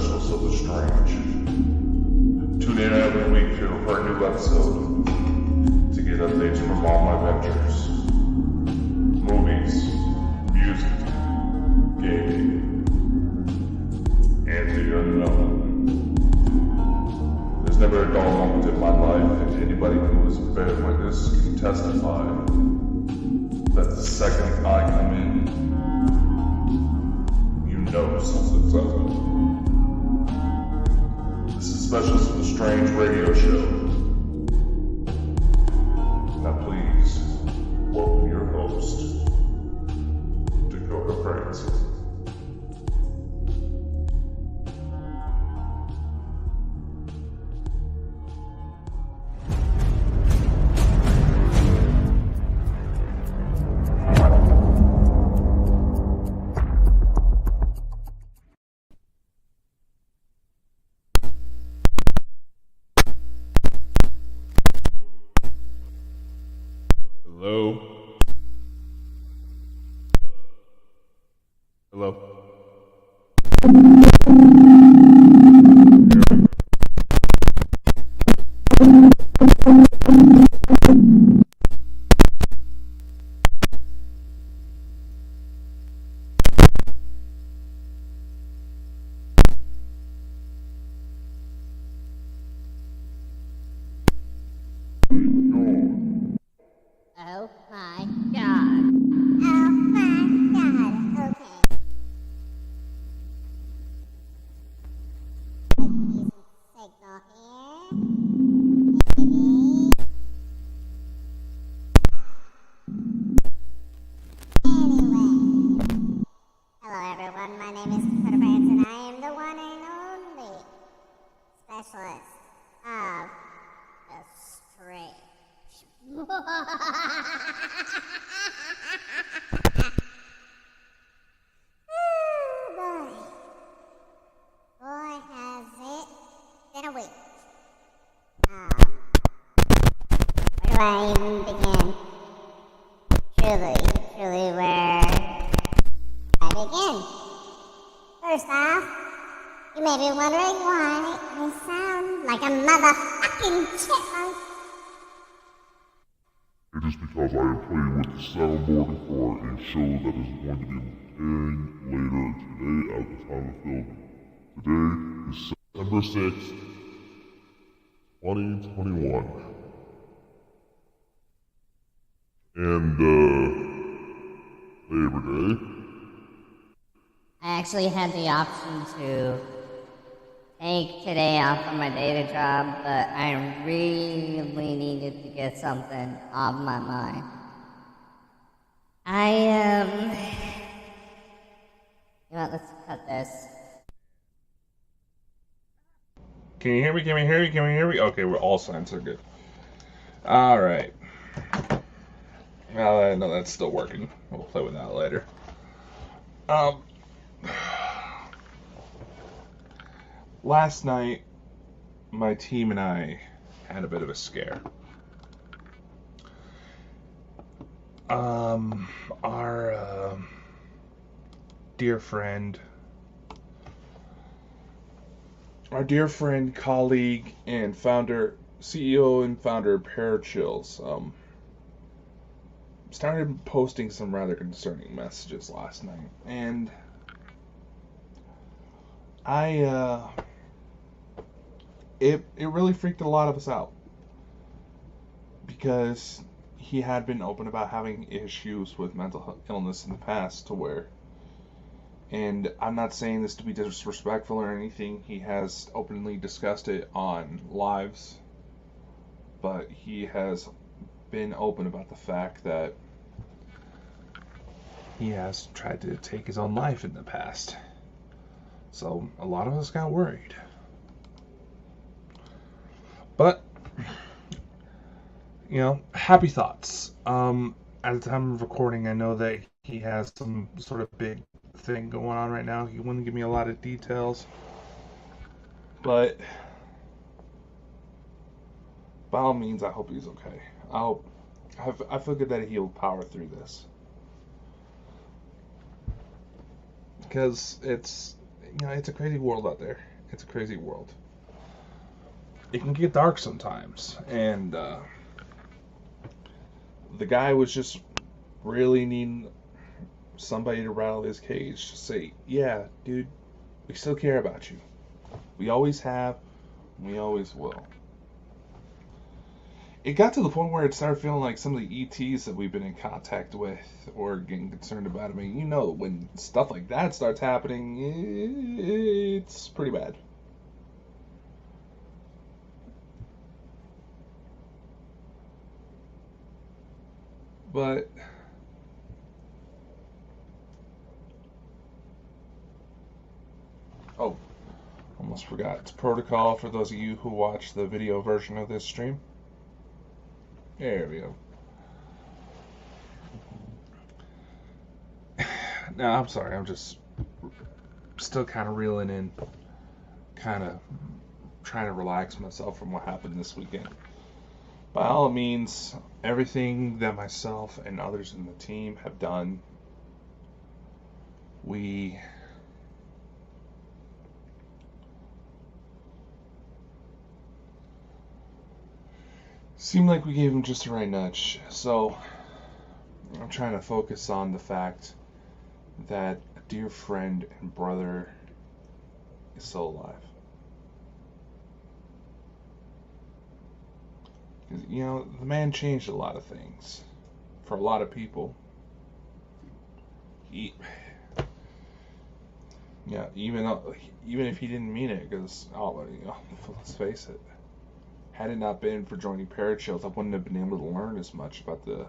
Specials of the Strange. Tune in every week for a new episode to get updates from all my ventures. Movies, music, gaming, and the unknown. There's never a dull moment in my life, and anybody who has bear witness can testify that the second I come in, you know something's up. This is Specials of the Strange radio show. Now please, welcome your host, Dakota Francis. Hello? Hello? Oh my god. Oh my god. Okay. Like using signal here. Maybe. Anyway. Hello everyone, my name is Dakota Brands and I am the one and only specialist of the strange. Oh boy. Boy, has it been a week. Where do I even begin? Truly, where I begin? First off, you may be wondering why I sound like a motherfucking chipmunk. It is because I am playing with the soundboard for a show that is going to be airing later today at the time of filming. Today is September 6th, 2021. And, Labor Day. I actually had the option to take today off from my day to job, but I really needed to get something off my mind. You know what, let's cut this. Can you hear me? Can we hear you? Can we hear me? Okay, we're all signs are good. Alright. Well, I know that's still working. We'll play with that later. Last night, my team and I had a bit of a scare. Our dear friend, colleague, and CEO and founder of Parachills, started posting some rather concerning messages last night, and it really freaked a lot of us out, because he had been open about having issues with mental illness in the past and I'm not saying this to be disrespectful or anything, he has openly discussed it on lives, but he has been open about the fact that he has tried to take his own life in the past. So a lot of us got worried. But, happy thoughts. At the time of recording, I know that he has some sort of big thing going on right now. He wouldn't give me a lot of details. But, by all means, I hope he's okay. I feel good that he'll power through this. Because it's a crazy world out there. It's a crazy world. It can get dark sometimes, and the guy was just really needing somebody to rattle his cage to say, yeah, dude, we still care about you. We always have, we always will. It got to the point where it started feeling like some of the ETs that we've been in contact with or getting concerned about. I mean, when stuff like that starts happening, it's pretty bad. But oh, almost forgot. It's protocol for those of you who watch the video version of this stream. There we go. Now, I'm sorry. I'm just still kind of reeling in, kind of trying to relax myself from what happened this weekend. By all means, everything that myself and others in the team have done, we seemed like we gave him just the right nudge. So I'm trying to focus on the fact that a dear friend and brother is still alive. The man changed a lot of things for a lot of people. Even if he didn't mean it, because let's face it, had it not been for joining Parachills, I wouldn't have been able to learn as much about the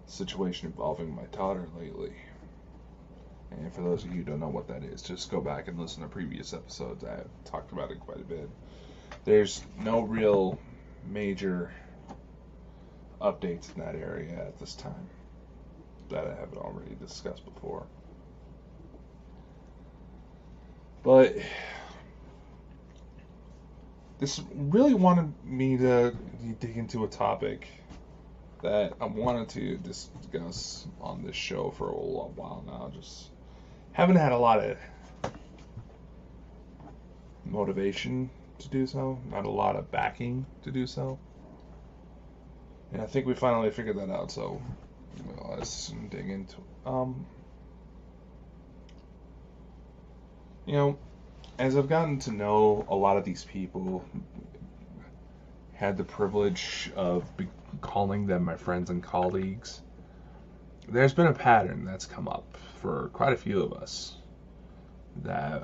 situation involving my daughter lately. And for those of you who don't know what that is, just go back and listen to previous episodes. I have talked about it quite a bit. There's no real major updates in that area at this time that I haven't already discussed before. But this really wanted me to dig into a topic that I wanted to discuss on this show for a while now. Just haven't had a lot of motivation to do so, not a lot of backing to do so. And I think we finally figured that out, so let's dig into it. As I've gotten to know a lot of these people, had the privilege of calling them my friends and colleagues, there's been a pattern that's come up for quite a few of us that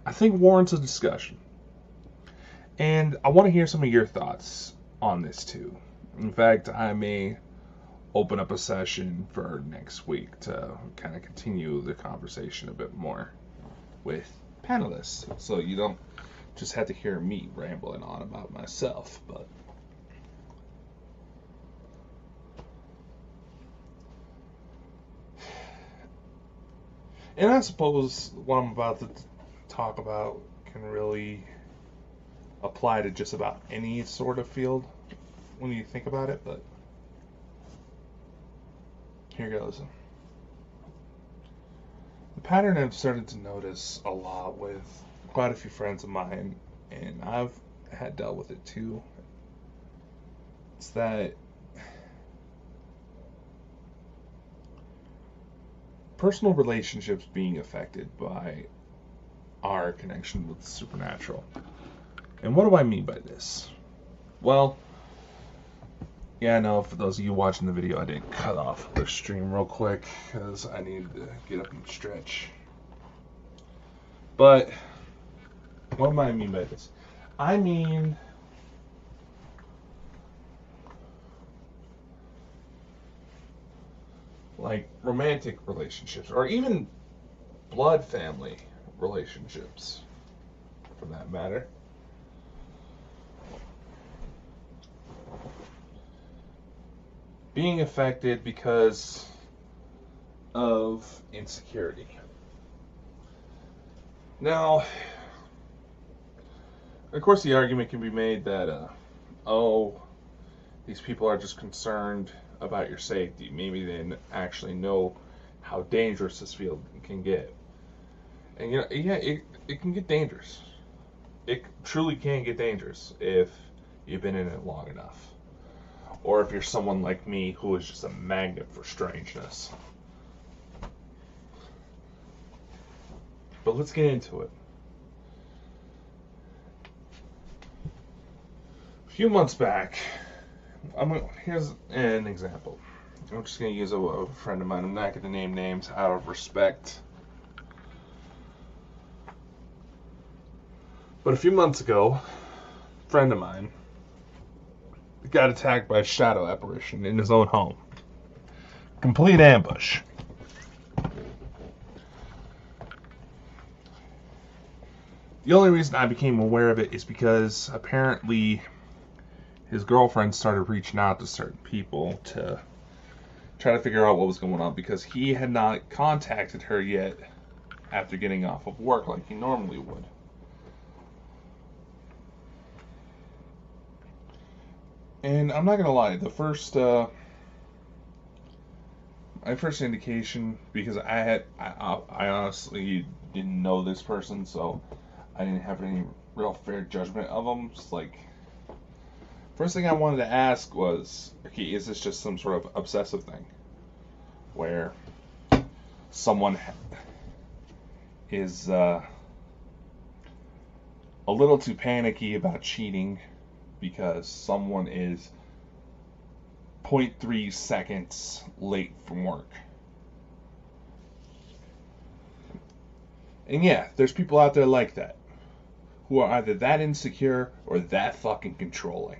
I think warrants a discussion. And I want to hear some of your thoughts on this too. In fact, I may open up a session for next week to kind of continue the conversation a bit more with panelists, so you don't just have to hear me rambling on about myself. But and I suppose what I'm about to talk about can really apply to just about any sort of field when you think about it, but here goes. The pattern I've started to notice a lot with quite a few friends of mine, and I've had dealt with it too, it's that personal relationships being affected by our connection with the supernatural. And what do I mean by this? Well, yeah, I know for those of you watching the video, I did cut off the stream real quick because I needed to get up and stretch. But what do I mean by this? I mean like romantic relationships, or even blood family relationships, for that matter. Being affected because of insecurity. Now, of course, the argument can be made that, these people are just concerned about your safety. Maybe they actually know how dangerous this field can get. And you know, yeah, it can get dangerous. It truly can get dangerous if you've been in it long enough. Or if you're someone like me who is just a magnet for strangeness. But let's get into it. A few months back, here's an example. I'm just going to use a friend of mine. I'm not going to name names out of respect. But a few months ago, a friend of mine got attacked by a shadow apparition in his own home. Complete ambush. The only reason I became aware of it is because apparently his girlfriend started reaching out to certain people to try to figure out what was going on, because he had not contacted her yet after getting off of work like he normally would. And I'm not gonna lie, my first indication, because I honestly didn't know this person, so I didn't have any real fair judgment of them. Just like, first thing I wanted to ask was, okay, is this just some sort of obsessive thing where someone is a little too panicky about cheating because someone is 0.3 seconds late from work? And yeah, there's people out there like that, who are either that insecure or that fucking controlling.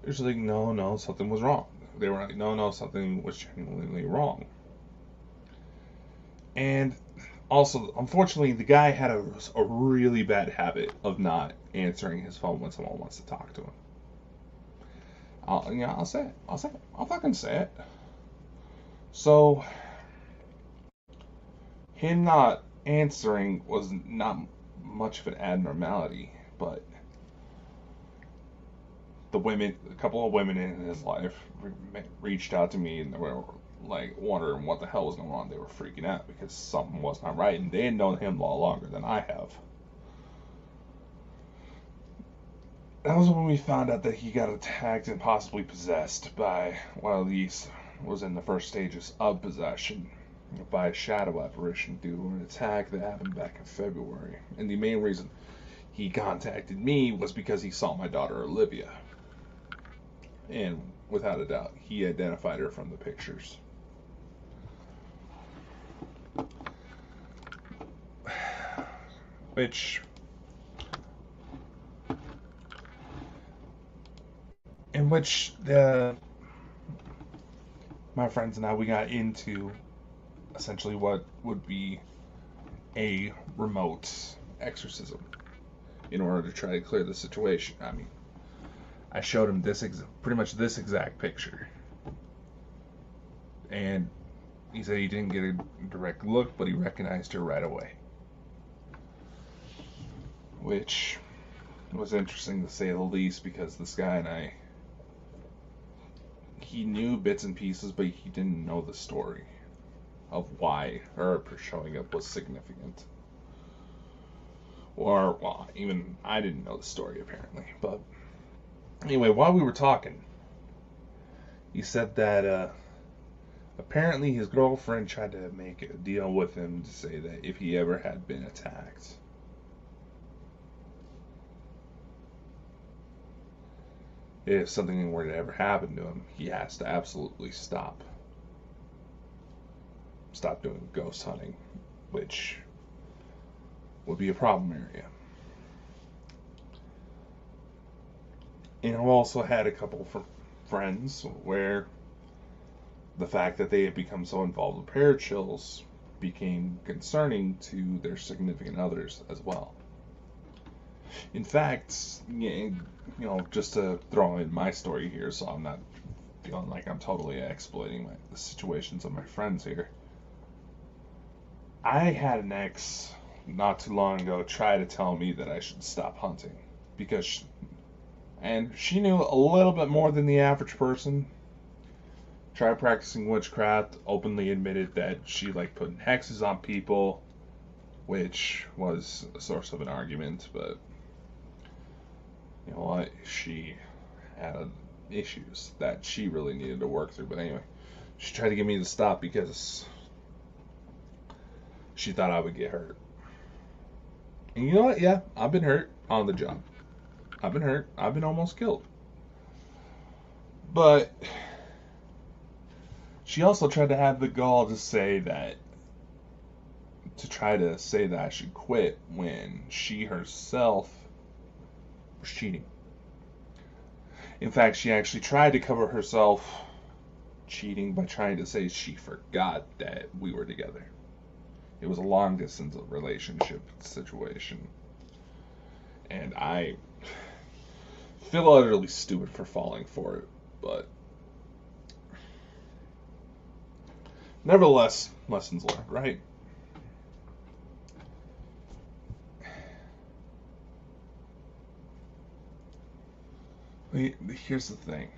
They're just like, no, something was wrong. They were like, no, something was genuinely wrong. And also, unfortunately, the guy had a really bad habit of not answering his phone when someone wants to talk to him. I'll say it. I'll fucking say it. So, him not answering was not much of an abnormality, but a couple of women in his life reached out to me, and they were like wondering what the hell was going on. They were freaking out because something was not right, and they had known him a lot longer than I have. That was when we found out that he got attacked and possibly possessed by, well, at least was in the first stages of possession by a shadow apparition due to an attack that happened back in February. And the main reason he contacted me was because he saw my daughter Olivia. And without a doubt, he identified her from the pictures. My friends and I, we got into essentially what would be a remote exorcism in order to try to clear the situation. I mean, I showed him pretty much this exact picture, and he said he didn't get a direct look, but he recognized her right away, which was interesting to say the least, because this guy and I, he knew bits and pieces, but he didn't know the story of why her showing up was significant. Or, well, even I didn't know the story apparently. But anyway, while we were talking, he said that apparently his girlfriend tried to make a deal with him to say that if he ever had been attacked, if something were to ever happen to him, he has to absolutely stop doing ghost hunting, which would be a problem area. And I've also had a couple of friends where the fact that they had become so involved with Parachills became concerning to their significant others as well. In fact, just to throw in my story here, so I'm not feeling like I'm totally exploiting the situations of my friends here. I had an ex not too long ago try to tell me that I should stop hunting because And she knew a little bit more than the average person. Tried practicing witchcraft, openly admitted that she liked putting hexes on people, which was a source of an argument, but you know what? She had issues that she really needed to work through. But anyway, she tried to get me to stop because she thought I would get hurt. And you know what? Yeah, I've been hurt on the job. I've been hurt. I've been almost killed. But she also tried to have the gall to try to say that I should quit when she herself was cheating. In fact, she actually tried to cover herself cheating by trying to say she forgot that we were together. It was a long distance relationship situation. And I feel utterly stupid for falling for it, but nevertheless, lessons learned, right? Here's the thing.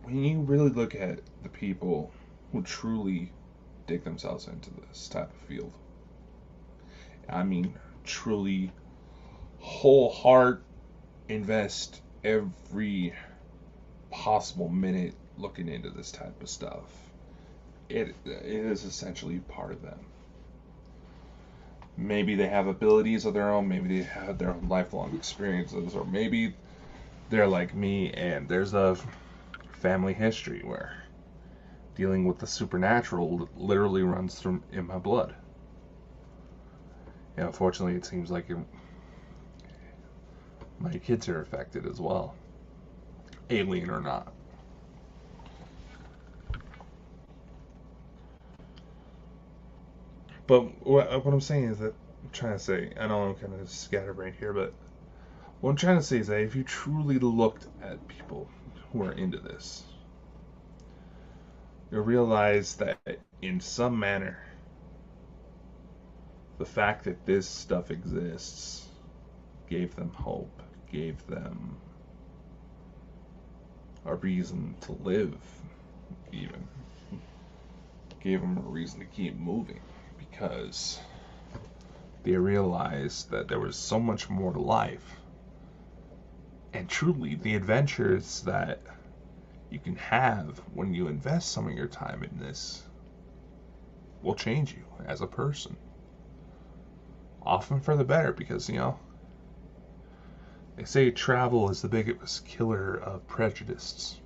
When you really look at the people who truly dig themselves into this type of field, I mean, truly whole heart invest every possible minute looking into this type of stuff, it is essentially part of them. Maybe they have abilities of their own, maybe they have their own lifelong experiences, or maybe they're like me and there's a family history where dealing with the supernatural literally runs through in my blood. And unfortunately, it seems like my kids are affected as well, alien or not. But what I'm saying is that I'm trying to say, I know I'm kind of scatterbrained here, but what I'm trying to say is that if you truly looked at people who are into this, you'll realize that in some manner, the fact that this stuff exists gave them hope, gave them a reason to live, even. Gave them a reason to keep moving, because they realized that there was so much more to life. And truly, the adventures that you can have when you invest some of your time in this will change you as a person. Often for the better, because, you know, they say travel is the biggest killer of prejudice.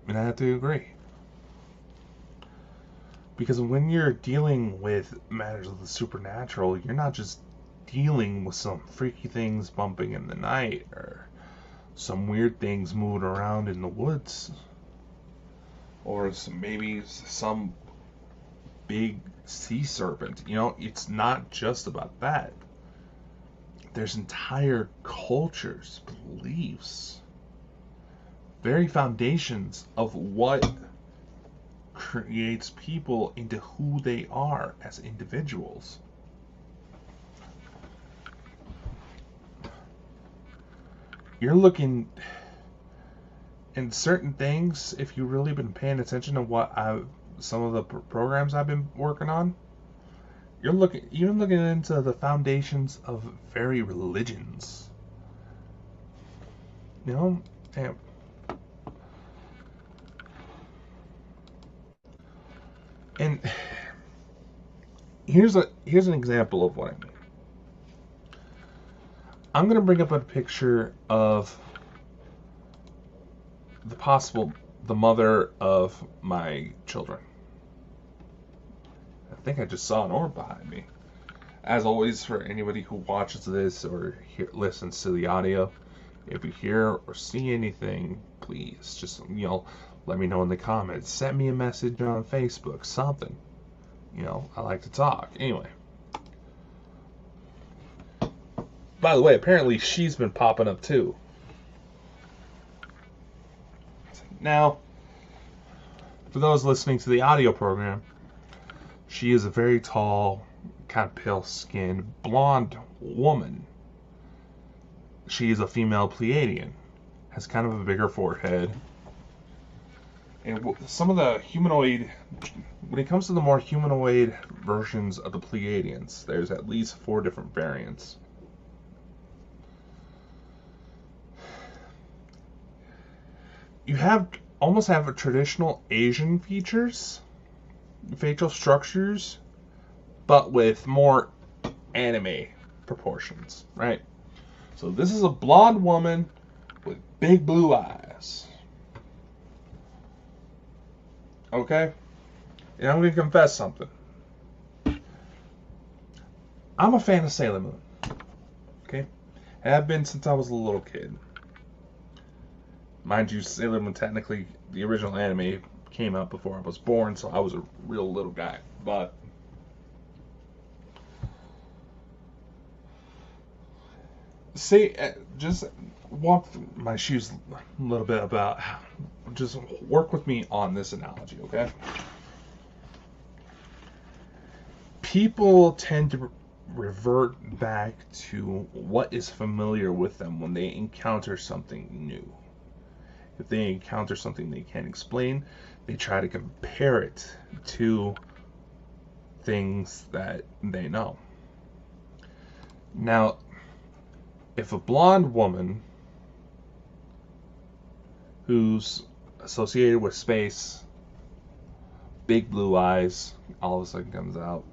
And I have to agree. Because when you're dealing with matters of the supernatural, you're not just dealing with some freaky things bumping in the night or some weird things moving around in the woods, or maybe some big sea serpent. You know, it's not just about that. There's entire cultures, beliefs, very foundations of what creates people into who they are as individuals. You're looking in certain things, if you've really been paying attention to some of the programs I've been working on, you're looking into the foundations of very religions. You know, and here's an example of what I mean. I'm going to bring up a picture of the mother of my children. I think I just saw an orb behind me. As always, for anybody who watches this or listens to the audio, if you hear or see anything, please just, you know, let me know in the comments. Send me a message on Facebook, something. You know, I like to talk. Anyway. By the way, apparently she's been popping up too. Now, for those listening to the audio program, she is a very tall, kind of pale-skinned, blonde woman. She is a female Pleiadian. Has kind of a bigger forehead. And some of the humanoid, when it comes to the more humanoid versions of the Pleiadians, there's at least 4 different variants. You almost have a traditional Asian features, facial structures, but with more anime proportions, right? So this is a blonde woman with big blue eyes. Okay? And I'm going to confess something. I'm a fan of Sailor Moon. Okay? Have been since I was a little kid. Mind you, Sailor Moon, technically, the original anime came out before I was born, so I was a real little guy. But just walk through my shoes a little bit about, just work with me on this analogy, okay? People tend to revert back to what is familiar with them when they encounter something new. If they encounter something they can't explain, they try to compare it to things that they know. Now, if a blonde woman who's associated with space, big blue eyes, all of a sudden comes out,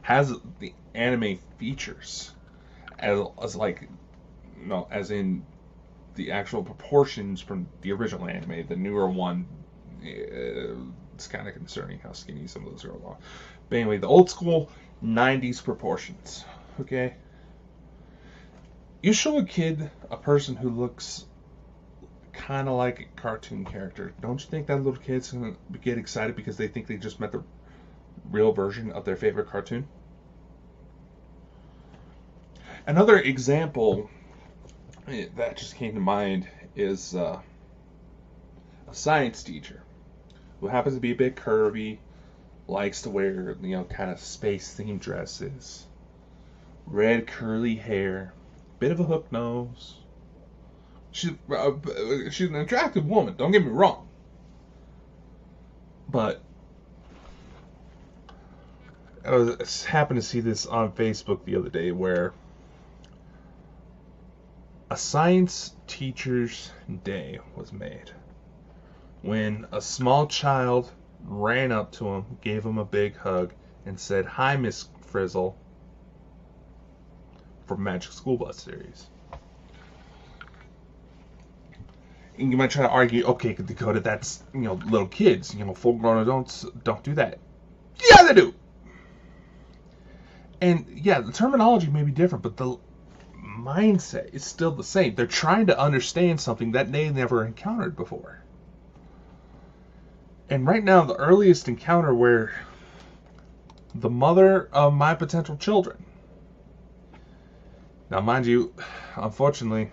has the anime features as like, no, as in the actual proportions from the original anime. The newer one, it's kind of concerning how skinny some of those girls are. But anyway, the old school 90s proportions, okay? You show a kid a person who looks kind of like a cartoon character. Don't you think that little kid's going to get excited because they think they just met the real version of their favorite cartoon? Another example that just came to mind is a science teacher who happens to be a bit curvy, likes to wear, kind of space-themed dresses, red curly hair, bit of a hook nose. She's an attractive woman, don't get me wrong. But I happened to see this on Facebook the other day where a science teacher's day was made when a small child ran up to him, gave him a big hug, and said, "Hi, Miss Frizzle," from Magic School Bus series. And you might try to argue, okay, Dakota, that's, little kids, full-grown adults don't do that. Yeah, they do! And, yeah, the terminology may be different, but the mindset is still the same. They're trying to understand something that they never encountered before. And right now, the earliest encounter where the mother of my potential children. Now, mind you, unfortunately,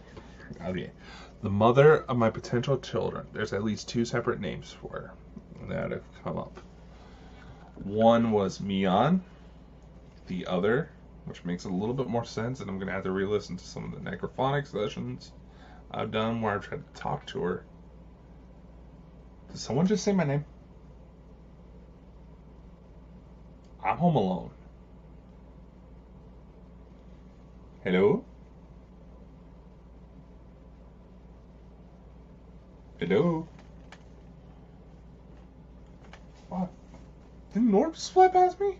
the mother of my potential children, there's at least 2 separate names for her that have come up. One was Mian. The other, which makes a little bit more sense, and I'm going to have to re-listen to some of the necrophonic sessions I've done where I've tried to talk to her. Did someone just say my name? I'm home alone. Hello? Hello? What? Didn't Norm just fly past me?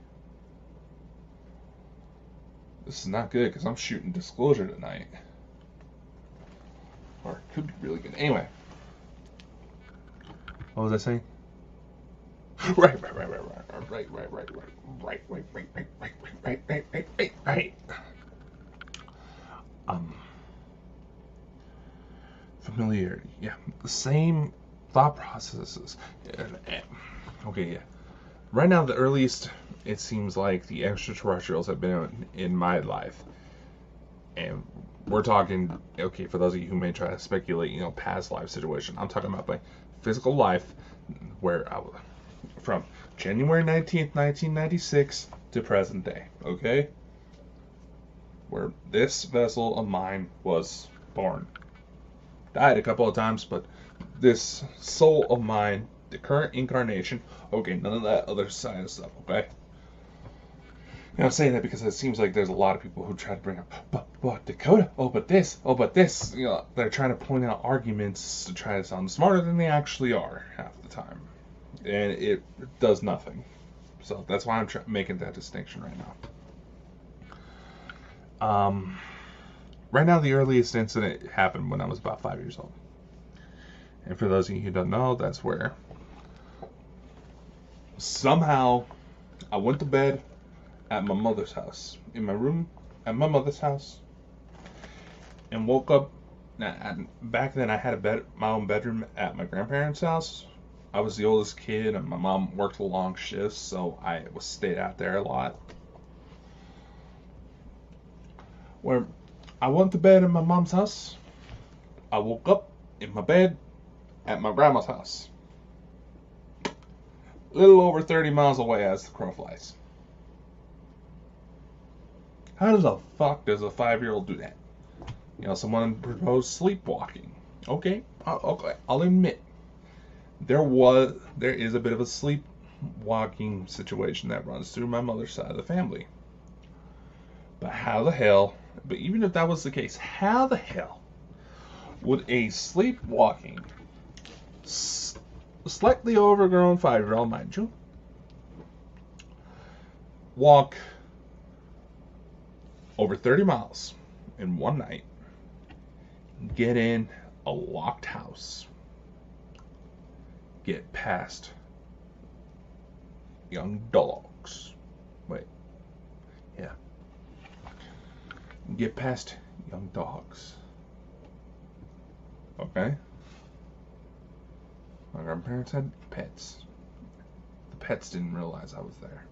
This is not good because I'm shooting Disclosure tonight. Or it could be really good. Anyway. What was I saying? Right. Familiarity. Yeah. The same thought processes. Okay, yeah. Right now, the earliest, it seems like, the extraterrestrials have been in my life. And we're talking, okay, for those of you who may try to speculate, past life situation, I'm talking about my physical life, where I was from January 19th, 1996 to present day, okay? Where this vessel of mine was born. Died a couple of times, but this soul of mine, the current incarnation, okay, none of that other side of stuff, okay? And I'm saying that because it seems like there's a lot of people who try to bring up, but Dakota, but this. You know, they're trying to point out arguments to try to sound smarter than they actually are half the time. And it does nothing. So that's why I'm making that distinction right now. Right now, the earliest incident happened when I was about 5 years old. And for those of you who don't know, that's where somehow I went to bed at my mother's house, in my room at my mother's house, and woke up. Back then, I had my own bedroom at my grandparents' house. I was the oldest kid, and my mom worked long shifts, so I stayed out there a lot. Where I went to bed at my mom's house, I woke up in my bed at my grandma's house, a little over 30 miles away as the crow flies. How the fuck does a 5-year-old do that? You know, someone proposed sleepwalking. Okay, I'll admit there is a bit of a sleepwalking situation that runs through my mother's side of the family. But how the hell? But even if that was the case, how the hell would a sleepwalking, slightly overgrown 5-year-old, mind you, walk over 30 miles in one night, get in a locked house, get past young dogs. Get past young dogs. Okay? My grandparents had pets. The pets didn't realize I was there.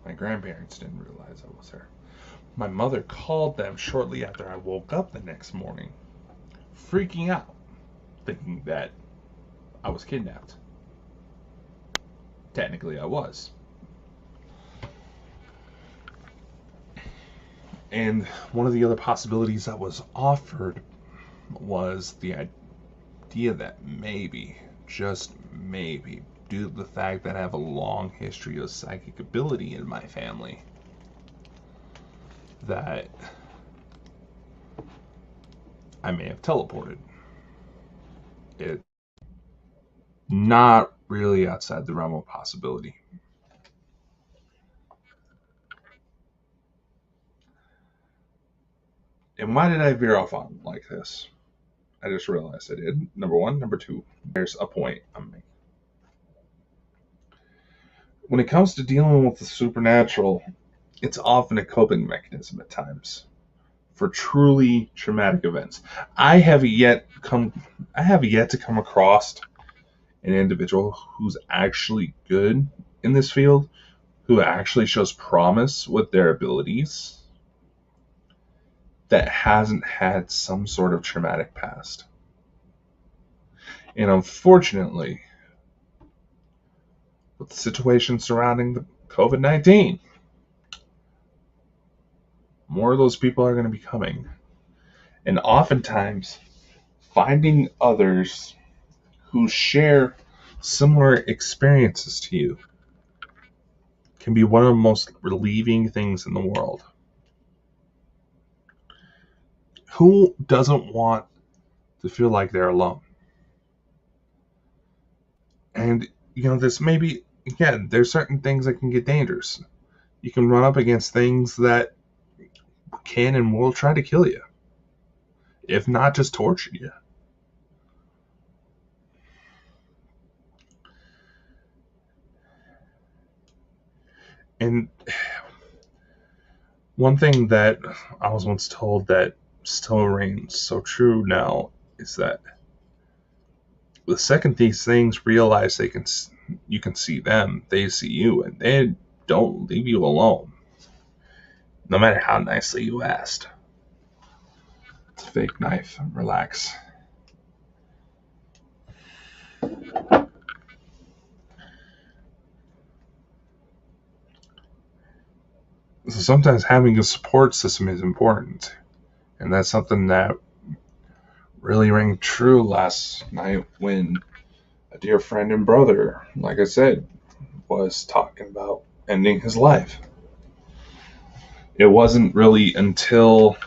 My grandparents didn't realize I was there. My mother called them shortly after I woke up the next morning, freaking out, thinking that I was kidnapped. Technically, I was. And one of the other possibilities that was offered was the idea that maybe, just maybe, due to the fact that I have a long history of psychic ability in my family, that I may have teleported. It's not really outside the realm of possibility. And why did I veer off on like this? I just realized I did. Number one. Number two, there's a point I'm making. When it comes to dealing with the supernatural, it's often a coping mechanism at times for truly traumatic events. I have yet to come across an individual who's actually good in this field, who actually shows promise with their abilities, that hasn't had some sort of traumatic past. And unfortunately, with the situation surrounding the COVID-19, more of those people are going to be coming. And oftentimes, finding others who share similar experiences to you can be one of the most relieving things in the world. Who doesn't want to feel like they're alone? And, this maybe, again, there's certain things that can get dangerous. You can run up against things that can and will try to kill you, if not just torture you. And one thing that I was once told that still reigns so true now is that the second these things realize you can see them, they see you, and they don't leave you alone, no matter how nicely you asked. It's a fake knife. Relax. So sometimes having a support system is important. And that's something that really rang true last night when a dear friend and brother, like I said, was talking about ending his life. It wasn't really until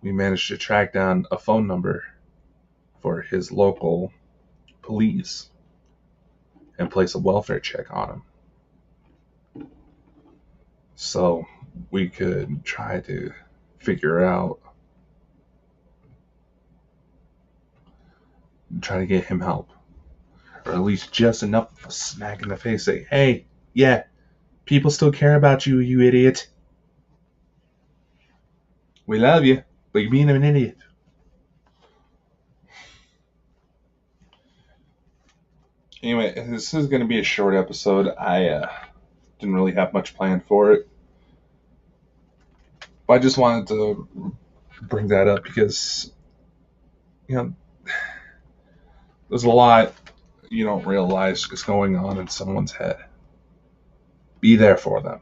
we managed to track down a phone number for his local police and place a welfare check on him. So we could try to figure out, try to get him help. Or at least just enough of a smack in the face, say, hey, yeah, people still care about you, you idiot. We love you, but you're being an idiot. Anyway, this is going to be a short episode. I didn't really have much planned for it. But I just wanted to bring that up because, there's a lot you don't realize is going on in someone's head. Be there for them.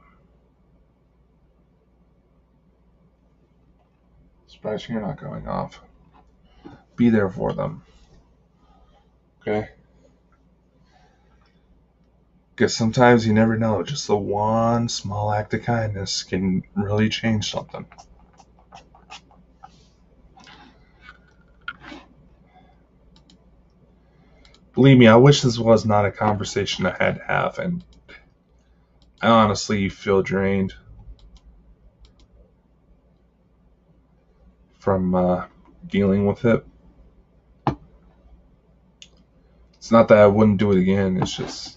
Surprised you're not going off. Be there for them. Okay? Because sometimes you never know. Just the one small act of kindness can really change something. Believe me, I wish this was not a conversation I had to have, and I honestly feel drained from dealing with it. It's not that I wouldn't do it again, it's just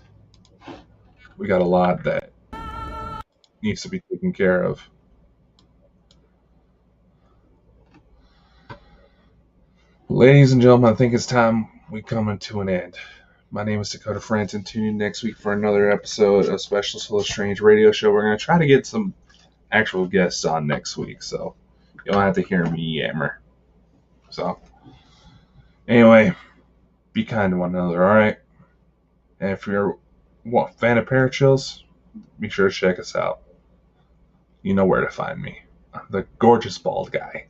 we got a lot that needs to be taken care of. Ladies and gentlemen, I think it's time we come to an end. My name is Dakota Franton. Tune in next week for another episode of Special So Strange Radio Show. We're going to try to get some actual guests on next week, so you don't have to hear me yammer. So, anyway, be kind to one another, alright? And if you're a fan of Parachills, be sure to check us out. You know where to find me. I'm the gorgeous bald guy.